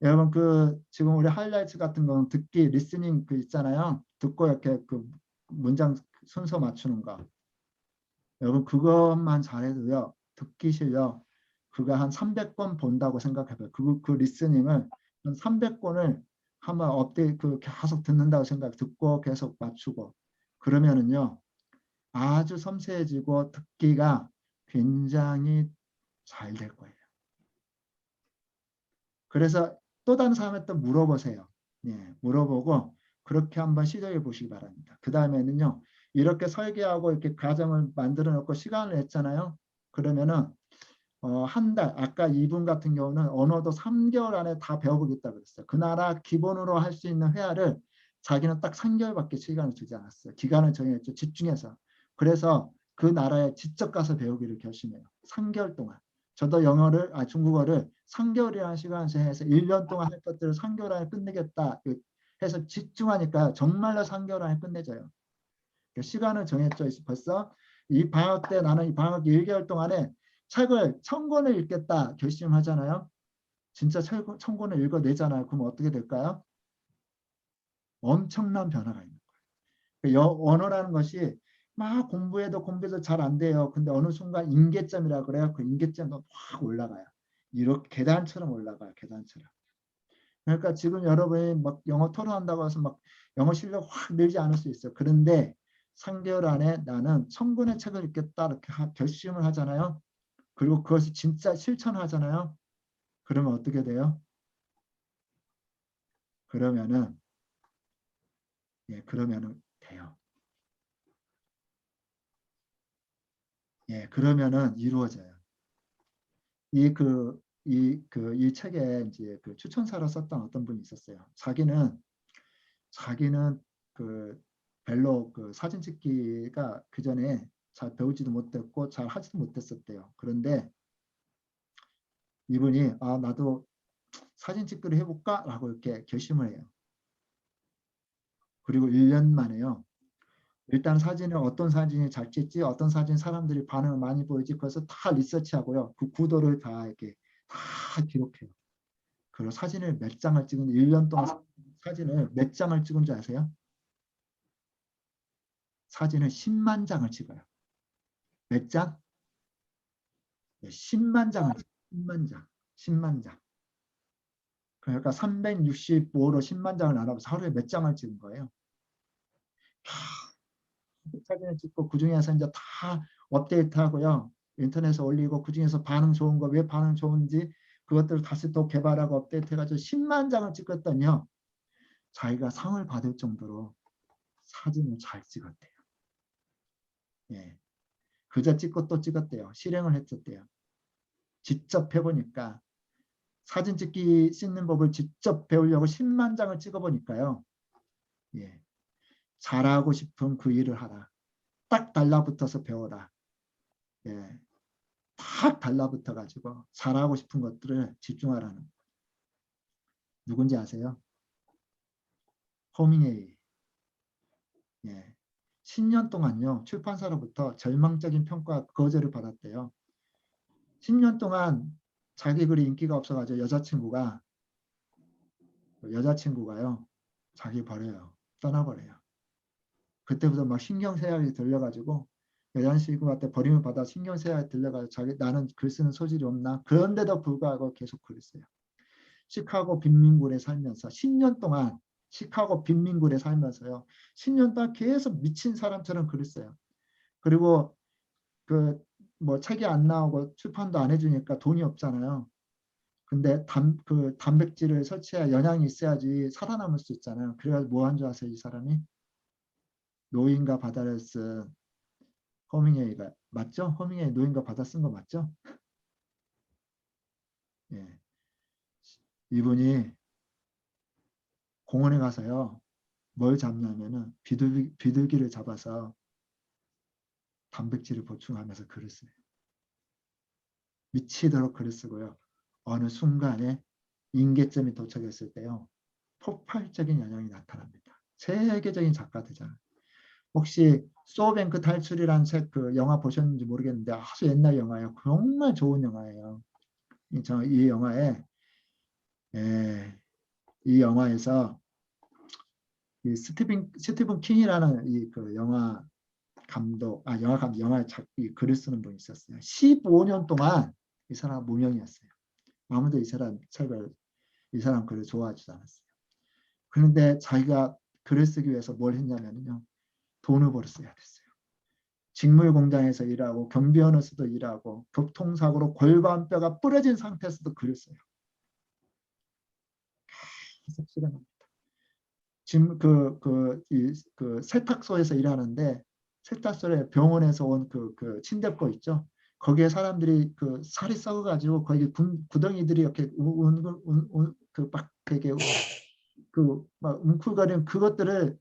여러분 지금 우리 하이라이트 같은 거는 듣기 리스닝 있잖아요. 듣고 이렇게 문장 순서 맞추는 거. 여러분 그것만 잘해도요. 듣기 실력 그거 한 300번 본다고 생각해봐요. 그 리스닝을 한 300번을 한번 업데이트 계속 듣는다고 듣고 계속 맞추고 그러면은요. 아주 섬세해지고 듣기가 굉장히 잘 될 거예요. 그래서 또 다른 사람한테 물어보세요. 예, 물어보고 그렇게 한번 시도해 보시기 바랍니다. 그 다음에는요. 이렇게 설계하고 이렇게 과정을 만들어 놓고 시간을 냈잖아요. 그러면은 한 달, 아까 이분 같은 경우는 언어도 3개월 안에 다 배워보겠다 그랬어요. 그 나라 기본으로 할 수 있는 회화를 자기는 딱 3개월밖에 시간을 주지 않았어요. 기간을 정했죠. 집중해서. 그래서 그 나라에 직접 가서 배우기를 결심해요. 3개월 동안. 저도 중국어를 3개월이라는 시간을 정해서 1년 동안 할 것들을 3개월 안에 끝내겠다 해서 집중하니까 정말로 3개월 안에 끝내져요. 시간을 정했죠. 벌써 이 방학 때 나는 이 방학 1개월 동안에 책을 1000권을 읽겠다 결심하잖아요. 진짜 1000권을 읽어내잖아요. 그럼 어떻게 될까요? 엄청난 변화가 있는 거예요. 언어라는 것이 막 공부해도 잘 안 돼요. 근데 어느 순간 임계점이라 그래요. 그 임계점도 확 올라가요. 이렇게 계단처럼 올라가요. 계단처럼. 그러니까 지금 여러분이 막 영어 토론한다고 해서 막 영어 실력 확 늘지 않을 수 있어요. 그런데 3개월 안에 나는 1000권의 책을 읽겠다 이렇게 결심을 하잖아요. 그리고 그것을 진짜 실천하잖아요. 그러면 어떻게 돼요? 그러면은 돼요. 그러면은 이루어져요. 이 책에 이제 추천사로 썼던 어떤 분이 있었어요. 자기는 별로 사진 찍기가 그 전에 잘 배우지도 못했고 잘 하지도 못했었대요. 그런데 이분이 나도 사진 찍기를 해볼까라고 이렇게 결심을 해요. 그리고 1년 만에요. 일단 사진을 어떤 사진이 잘 찍지, 어떤 사진 사람들이 반응을 많이 보이지, 그래서 다 리서치하고요. 그 구도를 다 이렇게 다 기록해요. 그리고 사진을 몇 장을 찍은 1년 동안 사진을 몇 장을 찍은 줄 아세요? 사진을 10만 장을 찍어요. 몇 장? 네, 10만 장을 찍어요. 10만 장. 10만 장. 그러니까 365로 10만 장을 나눠서 하루에 몇 장을 찍은 거예요. 사진을 찍고 그 중에서 이제 다 업데이트하고요. 인터넷에 올리고 그 중에서 반응 좋은 거 왜 반응 좋은지 그것들을 다시 또 개발하고 업데이트해가지고 10만 장을 찍었더니요. 자기가 상을 받을 정도로 사진을 잘 찍었대요. 예. 그저 찍고 또 찍었대요. 실행을 했었대요. 직접 해보니까 사진 찍기 씻는 법을 직접 배우려고 10만 장을 찍어보니까요. 예. 잘하고 싶은 그 일을 하라. 딱 달라붙어서 배워라. 예. 딱 달라붙어 가지고 잘하고 싶은 것들을 집중하라는. 누군지 아세요? 허밍웨이. 예. 10년 동안요. 출판사로부터 절망적인 평가 거절을 받았대요. 10년 동안 자기 글이 인기가 없어가지고 여자친구가요. 자기 버려요. 떠나버려요. 그때부터 막 신경쇠약이 들려가지고 여자친구한테 버림을 받아 신경쇠약이 들려가지고 자기 나는 글 쓰는 소질이 없나? 그런데도 불구하고 계속 글을 써요. 시카고 빈민굴에 살면서 10년 동안 시카고 빈민굴에 살면서요. 10년 동안 계속 미친 사람처럼 글을 써요. 그리고 그 뭐 책이 안 나오고 출판도 안 해주니까 돈이 없잖아요. 근데 단백질을 섭취해야 영양이 있어야지 살아남을 수 있잖아요. 그래가지고 뭐 한 줄 아세요? 이 사람이? 노인과 바다를 쓴 허밍웨이가 맞죠? 허밍웨이 노인과 바다 쓴 거 맞죠? 예. 이분이 공원에 가서요. 뭘 잡냐면은 비둘기를 잡아서 단백질을 보충하면서 글을 써요. 미치도록 글을 쓰고요. 어느 순간에 임계점이 도착했을 때요. 폭발적인 영향이 나타납니다. 세계적인 작가 되잖아요. 혹시 소뱅크 탈출이라는 책 그 영화 보셨는지 모르겠는데 아주 옛날 영화예요. 정말 좋은 영화예요. 이 영화에 이 영화에서 이 스티븐 킹이라는 이 그 영화 감독, 영화 이 글을 쓰는 분이 있었어요. 15년 동안 이 사람 무명이었어요. 아무도 이 사람 글을 좋아하지 않았어요. 그런데 자기가 글을 쓰기 위해서 뭘 했냐면요. 돈을 벌어 써야 됐어요. 직물 공장에서 일하고 경비원으로서도 일하고 교통사고로 골반뼈가 부러진 상태에서도 글을 써요. 계속 실행합니다. 지금 그 세탁소에서 일하는데 세탁소에 병원에서 온 그 침대포 있죠. 거기에 사람들이 그 살이 썩어가지고 거기 구덩이들이 이렇게 그막 되게 그막 웅크거리는 그것들을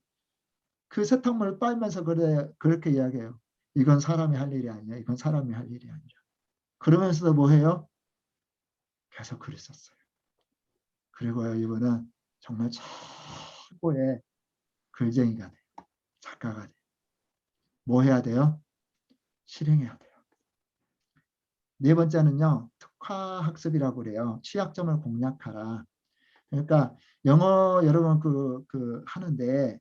그 세탁물을 빨면서 그렇게 이야기해요. 이건 사람이 할 일이 아니야. 이건 사람이 할 일이 아니야. 그러면서도 뭐 해요? 계속 글을 썼어요. 그리고 이분은 정말 최고의 글쟁이가 돼요. 작가가 돼요. 뭐 해야 돼요? 실행해야 돼요. 네 번째는요. 특화학습이라고 그래요. 취약점을 공략하라. 그러니까 영어 여러분 하는데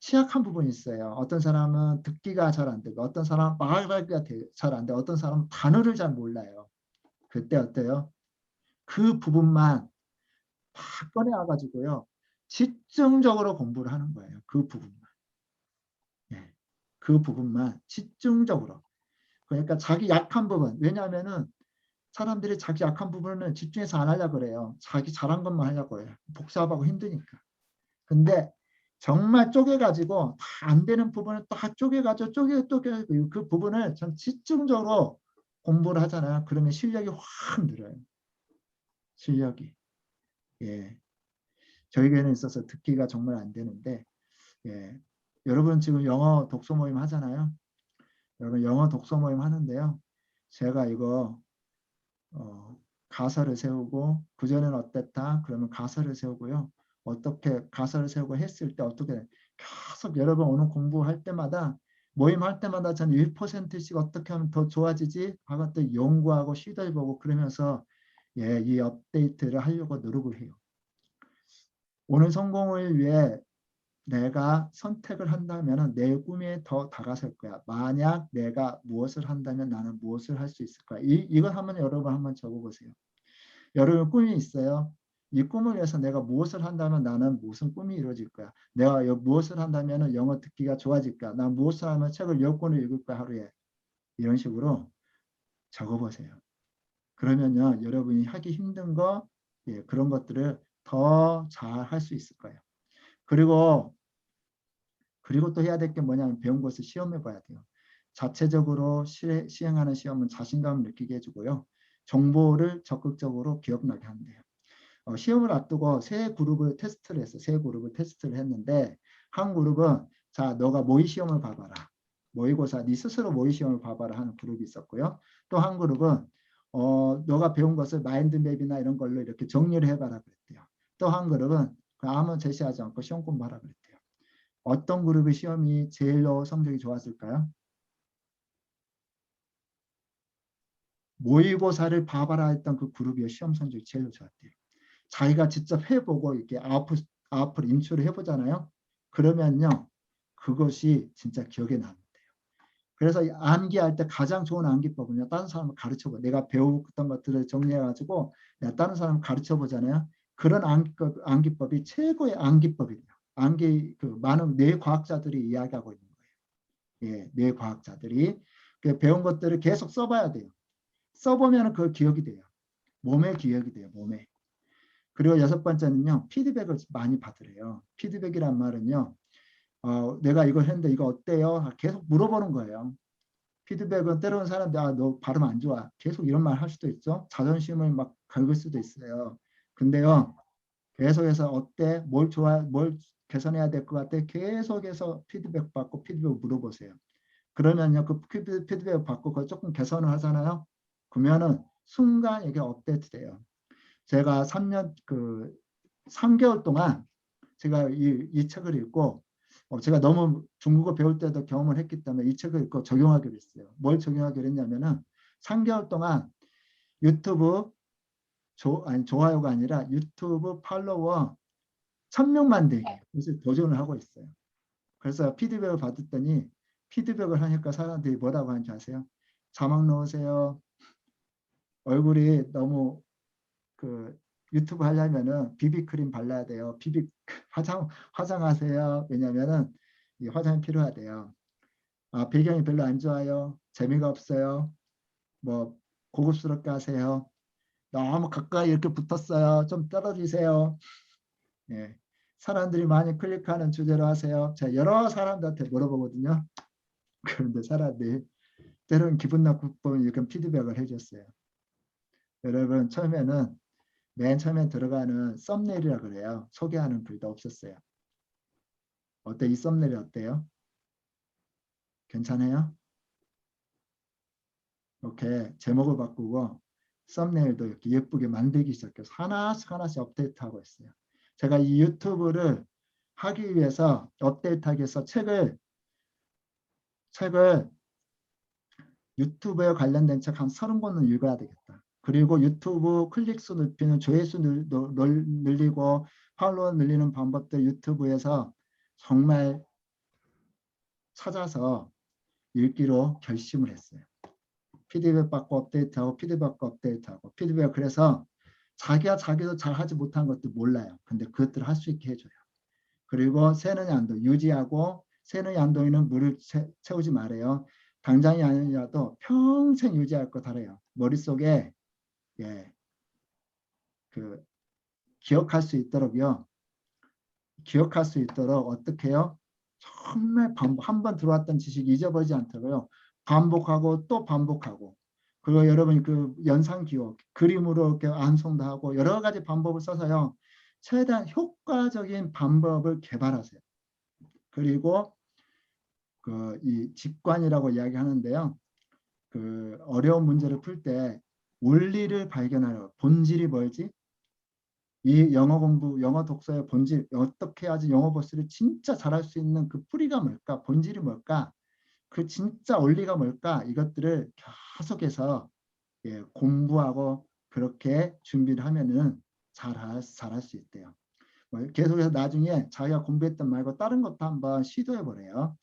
취약한 부분이 있어요. 어떤 사람은 듣기가 잘 안 되고 어떤 사람은 말하기가 잘 안 되고 어떤 사람은 단어를 잘 몰라요. 그때 어때요? 그 부분만 다 꺼내와가지고요. 집중적으로 공부를 하는 거예요. 그 부분만. 예. 그 부분만 집중적으로. 그러니까 자기 약한 부분. 왜냐하면은 사람들이 자기 약한 부분을 집중해서 안 하려고 그래요. 자기 잘한 것만 하려고 해요. 복습하고 힘드니까. 근데 정말 쪼개가지고 다 안 되는 부분을 다 쪼개가지고 그 부분을 전 집중적으로 공부를 하잖아요. 그러면 실력이 확 늘어요. 실력이. 예. 저에게는 있어서 듣기가 정말 안 되는데 예. 여러분 지금 영어 독서 모임 하잖아요. 여러분 영어 독서 모임 하는데요. 제가 이거 가설을 세우고 그전에는 어땠다? 그러면 가설을 세우고요. 어떻게 가설을 세우고 했을 때 어떻게 계속 여러분 오늘 공부할 때마다 모임할 때마다 저는 1%씩 어떻게 하면 더 좋아지지 하고 또 연구하고 시도해보고 그러면서 예, 이 업데이트를 하려고 노력을 해요. 오늘 성공을 위해 내가 선택을 한다면 내 꿈에 더 다가설 거야. 만약 내가 무엇을 한다면 나는 무엇을 할 수 있을 거야. 이거 한번 여러분 한번 적어보세요. 여러분 꿈이 있어요. 이 꿈을 위해서 내가 무엇을 한다면 나는 무슨 꿈이 이루어질 거야. 내가 무엇을 한다면 영어 듣기가 좋아질 거야. 난 무엇을 하면 책을 10권을 읽을 거야 하루에. 이런 식으로 적어보세요. 그러면요 여러분이 하기 힘든 거 예, 그런 것들을 더 잘 할 수 있을 거예요. 그리고 또 해야 될 게 뭐냐면 배운 것을 시험해 봐야 돼요. 자체적으로 시행하는 시험은 자신감을 느끼게 해주고요. 정보를 적극적으로 기억나게 한대요. 시험을 앞두고 세 그룹을 테스트를 했어요. 세 그룹을 테스트를 했는데 한 그룹은 자 너가 모의 시험을 봐봐라. 모의고사 네 스스로 모의 시험을 봐봐라 하는 그룹이 있었고요. 또 한 그룹은 너가 배운 것을 마인드맵이나 이런 걸로 이렇게 정리를 해봐라 그랬대요. 또 한 그룹은 아무 제시하지 않고 시험 공부하라 그랬대요. 어떤 그룹의 시험이 제일로 성적이 좋았을까요? 모의고사를 봐봐라 했던 그 그룹이 시험 성적이 제일로 좋았대요. 자기가 직접 해보고 이렇게 앞으로 인출을 해보잖아요. 그러면요, 그것이 진짜 기억에 남는데요. 그래서 암기할 때 가장 좋은 암기법은요, 다른 사람을 가르쳐보. 내가 배웠던 것들을 정리해가지고 내가 다른 사람을 가르쳐보잖아요. 그런 암기법이 최고의 암기법이에요. 암기 많은 뇌과학자들이 이야기하고 있는 거예요. 예, 뇌과학자들이 배운 것들을 계속 써봐야 돼요. 써보면 그 기억이 돼요. 몸에 기억이 돼요. 몸에. 그리고 여섯 번째는요. 피드백을 많이 받으래요. 피드백이란 말은요. 내가 이걸 했는데 이거 어때요? 계속 물어보는 거예요. 피드백은 때로는 사람들이 너 발음 안 좋아. 계속 이런 말 할 수도 있죠. 자존심을 막 긁을 수도 있어요. 근데요. 계속해서 어때? 뭘 좋아? 뭘 개선해야 될 것 같아? 계속해서 피드백 받고 피드백 물어보세요. 그러면요. 그 피드백 받고 그걸 조금 개선을 하잖아요. 그러면은 순간 이게 업데이트 돼요. 제가 3개월 동안 제가 이 책을 읽고 제가 너무 중국어 배울 때도 경험을 했기 때문에 이 책을 읽고 적용하기로 했어요. 뭘 적용하기로 했냐면은 3개월 동안 유튜브 좋아요가 아니라 유튜브 팔로워 1000명 만들기 그래서 도전을 하고 있어요. 그래서 피드백을 받았더니 피드백을 하니까 사람들이 뭐라고 하는지 아세요? 자막 넣으세요. 얼굴이 너무 유튜브 하려면은 비비크림 발라야 돼요. 화장하세요. 왜냐면은 이 화장이 필요하대요. 배경이 별로 안 좋아요. 재미가 없어요. 뭐 고급스럽게 하세요. 너무 가까이 이렇게 붙었어요. 좀 떨어지세요. 예. 사람들이 많이 클릭하는 주제로 하세요. 제가 여러 사람들한테 물어보거든요. 그런데 사람들이 때로는 기분 나쁘면 이렇게 피드백을 해줬어요. 여러분 맨 처음에 들어가는 썸네일이라 그래요. 소개하는 글도 없었어요. 어때? 이 썸네일이 어때요? 괜찮아요? 이렇게 제목을 바꾸고 썸네일도 이렇게 예쁘게 만들기 시작해서 하나씩 업데이트하고 있어요. 제가 이 유튜브를 하기 위해서 업데이트하기 위해서 책을 유튜브에 관련된 책 한 30권은 읽어야 되겠다. 그리고 유튜브 클릭수 높이는 조회수 늘리고 팔로워 늘리는 방법들 유튜브에서 정말 찾아서 읽기로 결심을 했어요. 피드백 받고 업데이트하고 피드백 그래서 자기도 잘하지 못한 것도 몰라요. 근데 그것들을 할 수 있게 해줘요. 그리고 새는 양동 유지하고 새는 양동이는 물을 채우지 말아요. 당장이 아니라도 평생 유지할 거 달아요. 머릿속에 예, 기억할 수 있도록요. 기억할 수 있도록 어떻게 해요? 정말 한번 들어왔던 지식 잊어버리지 않도록요. 반복하고 또 반복하고 그리고 여러분이 연상 기억 그림으로 이렇게 암송도 하고 여러 가지 방법을 써서요. 최대한 효과적인 방법을 개발하세요. 그리고 이 직관이라고 이야기하는데요. 어려운 문제를 풀 때 원리를 발견하려 본질이 뭐지? 이 영어 공부, 영어 독서의 본질, 어떻게 해야지 영어 버스를 진짜 잘할 수 있는 그 뿌리가 뭘까? 본질이 뭘까? 그 진짜 원리가 뭘까? 이것들을 계속해서 공부하고 그렇게 준비를 하면은 잘할 수 있대요. 계속해서 나중에 자기가 공부했던 말고 다른 것도 한번 시도해 보래요.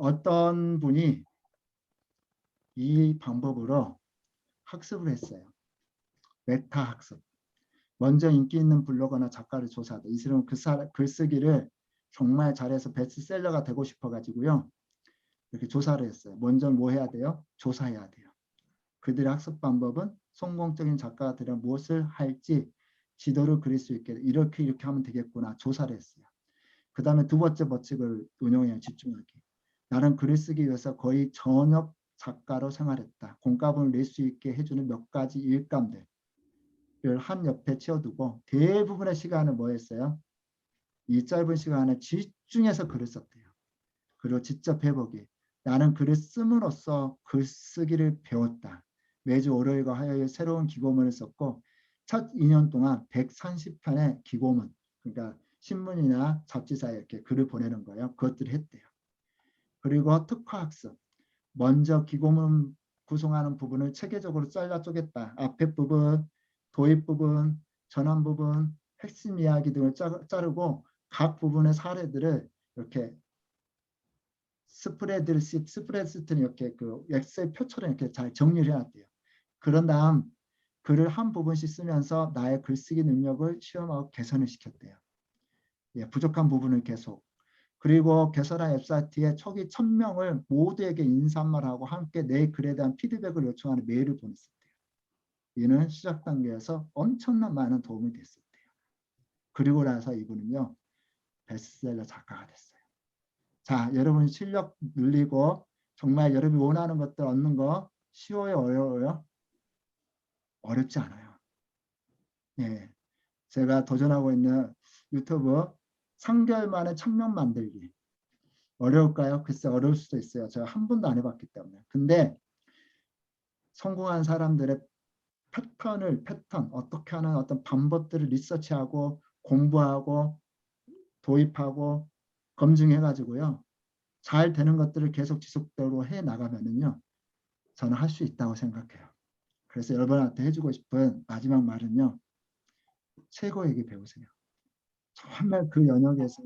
어떤 분이 이 방법으로 학습을 했어요. 메타 학습. 먼저 인기 있는 블로거나 작가를 조사하다. 이 사람은 글쓰기를 정말 잘해서 베스트셀러가 되고 싶어 가지고요. 이렇게 조사를 했어요. 먼저 뭐 해야 돼요? 조사해야 돼요. 그들의 학습 방법은 성공적인 작가가 되려 무엇을 할지 지도를 그릴 수 있게 이렇게 하면 되겠구나 조사를 했어요. 그 다음에 두 번째 법칙을 운용에 집중하기. 나는 글을 쓰기 위해서 거의 전업 작가로 생활했다. 공과금을 낼 수 있게 해주는 몇 가지 일감들을 한 옆에 치워두고 대부분의 시간을 뭐 했어요? 이 짧은 시간에 집중해서 글을 썼대요. 그리고 직접 해보기. 나는 글을 씀으로써 글쓰기를 배웠다. 매주 월요일과 화요일 새로운 기고문을 썼고 첫 2년 동안 130편의 기고문, 그러니까 신문이나 잡지사에 이렇게 글을 보내는 거예요. 그것들을 했대요. 그리고 특화학습. 먼저 기고문 구성하는 부분을 체계적으로 잘라 쪼갰다. 앞에 부분, 도입 부분, 전환 부분, 핵심 이야기 등을 자르고 각 부분의 사례들을 이렇게 스프레드시트는 이렇게 그 엑셀 표처럼 이렇게 잘 정리를 해놨대요. 그런 다음 글을 한 부분씩 쓰면서 나의 글쓰기 능력을 시험하고 개선을 시켰대요. 부족한 부분을 계속. 그리고 개설한 웹사이트에 초기 1000명을 모두에게 인사말하고 함께 내 글에 대한 피드백을 요청하는 메일을 보냈었대요. 이는 시작 단계에서 엄청난 많은 도움이 됐었대요. 그리고 나서 이분은요. 베스트셀러 작가가 됐어요. 자, 여러분 실력 늘리고 정말 여러분이 원하는 것들 얻는 거 쉬워요, 어려워요? 어렵지 않아요. 예, 제가 도전하고 있는 유튜브 3개월 만에 1000명 만들기. 어려울까요? 글쎄 어려울 수도 있어요. 제가 한 번도 안 해봤기 때문에. 근데 성공한 사람들의 패턴, 어떻게 하는 어떤 방법들을 리서치하고 공부하고 도입하고 검증해가지고요. 잘 되는 것들을 계속 지속적으로 해 나가면은요. 저는 할 수 있다고 생각해요. 그래서 여러분한테 해주고 싶은 마지막 말은요. 최고에게 배우세요. 정말 그 영역에서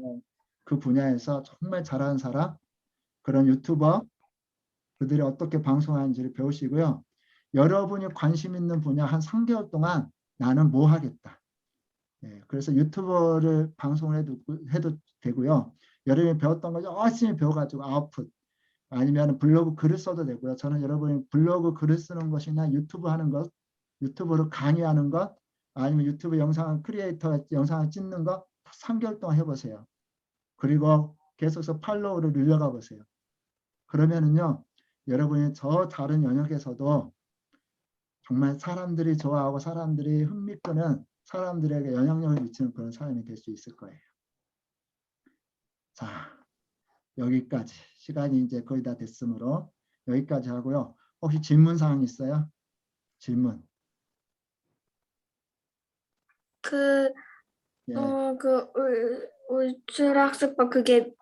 그 분야에서 정말 잘하는 사람, 그런 유튜버, 그들이 어떻게 방송하는지를 배우시고요. 여러분이 관심 있는 분야 한 3개월 동안 나는 뭐 하겠다. 그래서 유튜버를 방송을 해도 되고요. 여러분이 배웠던 거 열심히 배워가지고 아웃풋 아니면 블로그 글을 써도 되고요. 저는 여러분이 블로그 글을 쓰는 것이나 유튜브 하는 것, 유튜브로 강의하는 것, 아니면 유튜브 영상 크리에이터 영상을 찍는 거 3개월 동안 해보세요. 그리고 계속해서 팔로우를 늘려가 보세요. 그러면은요, 여러분이 저 다른 영역에서도 정말 사람들이 좋아하고 사람들이 흥미끄는 사람들에게 영향력을 미치는 그런 사람이 될 수 있을 거예요. 자, 여기까지. 시간이 이제 거의 다 됐으므로 여기까지 하고요. 혹시 질문 사항 있어요? 질문.
그,
예.
울트라학습법 그게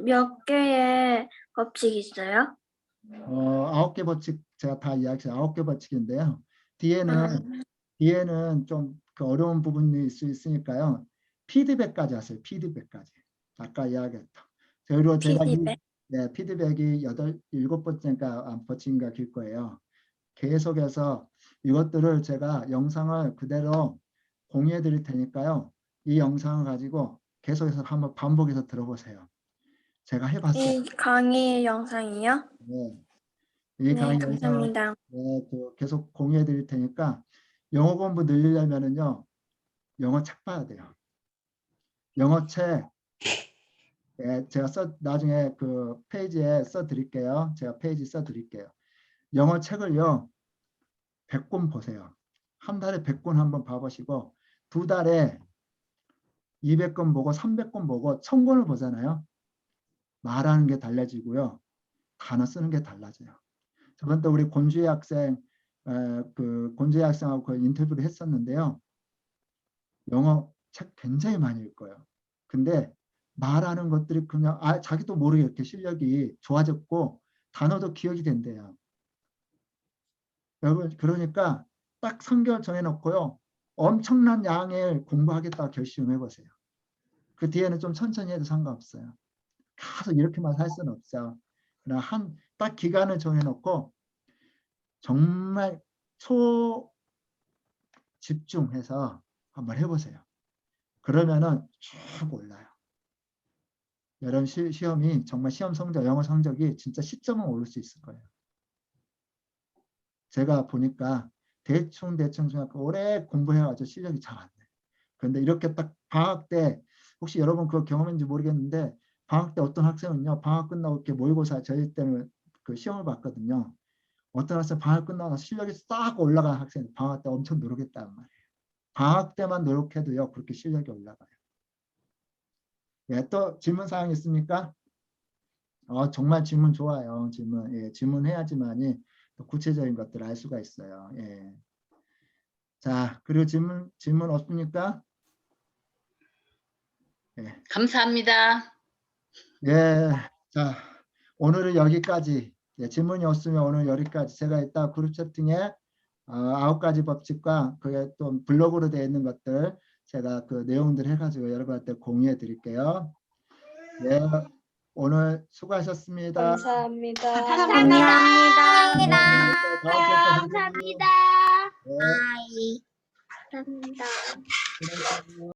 몇 개의 법칙이 있어요?
9개 법칙 제가 다 이야기했어요. 9개 법칙인데요. 뒤에는 좀 그 어려운 부분이 있을 수 있으니까요. 피드백까지 하세요. 피드백까지. 아까 이야기했던. 그리고 제가
피드백?
피드백이 7번째인가 법칙인가 길 거예요. 계속해서 이것들을 제가 영상을 그대로 공유해 드릴 테니까요. 이 영상을 가지고 계속해서 한번 반복해서 들어보세요. 제가 해봤어요.
이 강의 영상이요?
네. 이
네,
강의 영상
감사합니다.
계속 공유해 드릴 테니까 영어 공부 늘리려면은요. 영어 책 봐야 돼요. 영어 책 제가 나중에 그 페이지에 써 드릴게요. 제가 페이지 써 드릴게요. 영어 책을요. 100권 보세요. 한 달에 100권 한번 봐보시고 두 달에 200권 보고 300권 보고 1000권을 보잖아요. 말하는 게 달라지고요. 단어 쓰는 게 달라져요. 저번 때 우리 곤주희 학생하고 그 인터뷰를 했었는데요. 영어 책 굉장히 많이 읽어요. 근데 말하는 것들이 그냥 자기도 모르게 이렇게 실력이 좋아졌고 단어도 기억이 된대요. 여러분 그러니까 딱 성경 정해놓고요. 엄청난 양을 공부하겠다 결심해 보세요. 그 뒤에는 좀 천천히 해도 상관없어요. 계속 이렇게만 할 수는 없어요. 그냥 딱 기간을 정해놓고 정말 집중해서 한번 해보세요. 그러면은 쭉 올라요. 여러분 시험이 정말 시험 성적, 영어 성적이 진짜 10점은 오를 수 있을 거예요. 제가 보니까 대충 그냥 오래 공부해가지고 실력이 잘 안 돼. 그런데 이렇게 딱 방학 때 혹시 여러분 그거 경험했는지 모르겠는데 방학 때 어떤 학생은요 방학 끝나고 이렇게 모의고사 저희 때는 그 시험을 봤거든요. 어떤 학생 방학 끝나고 실력이 싹 올라간 학생 방학 때 엄청 노력했단 말이에요. 방학 때만 노력해도요 그렇게 실력이 올라가요. 예, 또 질문 사항 있습니까? 정말 질문 좋아요. 질문해야지만이 또 구체적인 것들을 알 수가 있어요. 예. 자, 그리고 질문 없습니까? 예.
감사합니다.
예. 자, 오늘은 여기까지. 예, 질문이 없으면 오늘 여기까지. 제가 이따 그룹 채팅에 9가지 법칙과 그게 또 블로그로 되어 있는 것들 제가 그 내용들 해가지고 여러분한테 공유해 드릴게요. 예, 오늘 수고하셨습니다.
감사합니다.
감사합니다.
감사합니다.
감사합니다.
네,
감사합니다.
수고하셨습니다.